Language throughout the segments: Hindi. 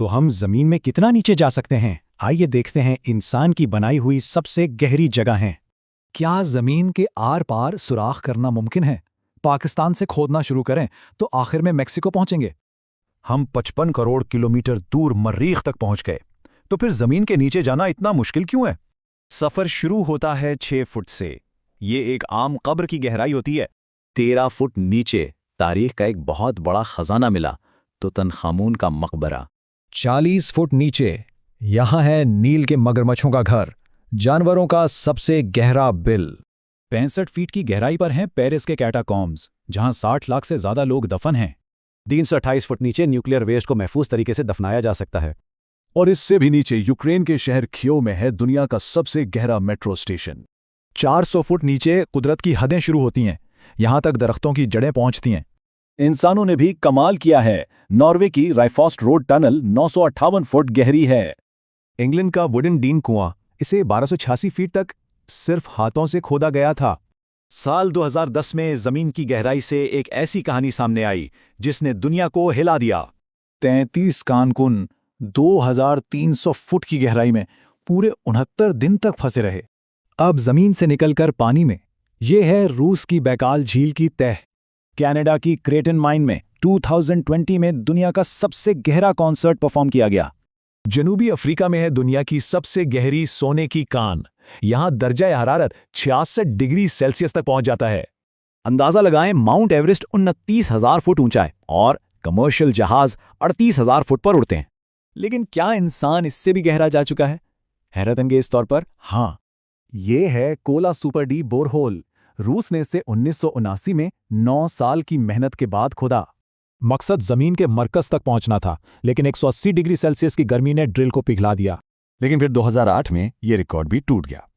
तो हम जमीन में कितना नीचे जा सकते हैं? आइए देखते हैं इंसान की बनाई हुई सबसे गहरी जगहें। क्या जमीन के आर पार सुराख करना मुमकिन है? पाकिस्तान से खोदना शुरू करें तो आखिर में मेक्सिको पहुंचेंगे। हम 55 करोड़ किलोमीटर दूर मरीख तक पहुंच गए, तो फिर जमीन के नीचे जाना इतना मुश्किल क्यों है? सफर शुरू होता है 6 फुट से। ये एक आम कब्र की गहराई होती है। 13 फुट नीचे तारीख का एक बहुत बड़ा खजाना मिला, तुतनखामून का मकबरा। 40 फुट नीचे यहां है नील के मगरमच्छों का घर, जानवरों का सबसे गहरा बिल। 65 फीट की गहराई पर हैं पेरिस के कैटाकॉम्ब्स, जहां 60 लाख से ज्यादा लोग दफन हैं। 328 फुट नीचे न्यूक्लियर वेस्ट को महफूज तरीके से दफनाया जा सकता है। और इससे भी नीचे यूक्रेन के शहर खियो में है दुनिया का सबसे गहरा मेट्रो स्टेशन। 400 फुट नीचे कुदरत की हदें शुरू होती हैं, यहां तक दरख्तों की जड़ें पहुंचती हैं। इंसानों ने भी कमाल किया है। नॉर्वे की राइफॉस्ट रोड टनल 958 फुट गहरी है। इंग्लैंड का वुडन डीन कुआं, इसे 1286 फीट तक सिर्फ हाथों से खोदा गया था। साल 2010 में जमीन की गहराई से एक ऐसी कहानी सामने आई जिसने दुनिया को हिला दिया। 33 कानकुन 2300 फुट की गहराई में पूरे 69 दिन तक फंसे रहे। अब जमीन से निकलकर पानी में। ये है रूस की बैकाल झील की तह। कनाडा की क्रेटन माइन में 2020 में दुनिया का सबसे गहरा कॉन्सर्ट परफॉर्म किया गया। जनूबी अफ्रीका में है दुनिया की सबसे गहरी सोने की कान। यहां दर्जा हरारत 66 डिग्री सेल्सियस तक पहुंच जाता है। अंदाजा लगाएं, माउंट एवरेस्ट 29,000 फुट ऊंचा है और कमर्शियल जहाज 38,000 फुट पर उड़ते हैं। लेकिन क्या इंसान इससे भी गहरा जा चुका है? हैरतअंगेज तौर पर हाँ। ये है कोला सुपर डीप बोरहोल। रूस ने इसे 1979 में 9 साल की मेहनत के बाद खोदा। मकसद जमीन के मरकज तक पहुंचना था, लेकिन 180 डिग्री सेल्सियस की गर्मी ने ड्रिल को पिघला दिया। लेकिन फिर 2008 में यह रिकॉर्ड भी टूट गया।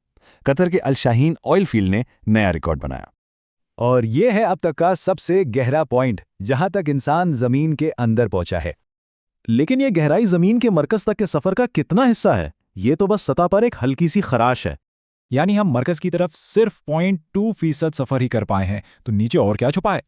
कतर के अल शाहीन ऑयल फील्ड ने नया रिकॉर्ड बनाया। और ये है अब तक का सबसे गहरा पॉइंट, जहां तक इंसान जमीन के अंदर पहुंचा है। लेकिन यह गहराई जमीन के मरकज तक के सफर का कितना हिस्सा है? ये तो बस सतह पर एक हल्की सी खराश है। यानी हम मरकज की तरफ सिर्फ 0.2% सफर ही कर पाए हैं, तो नीचे और क्या छुपा है?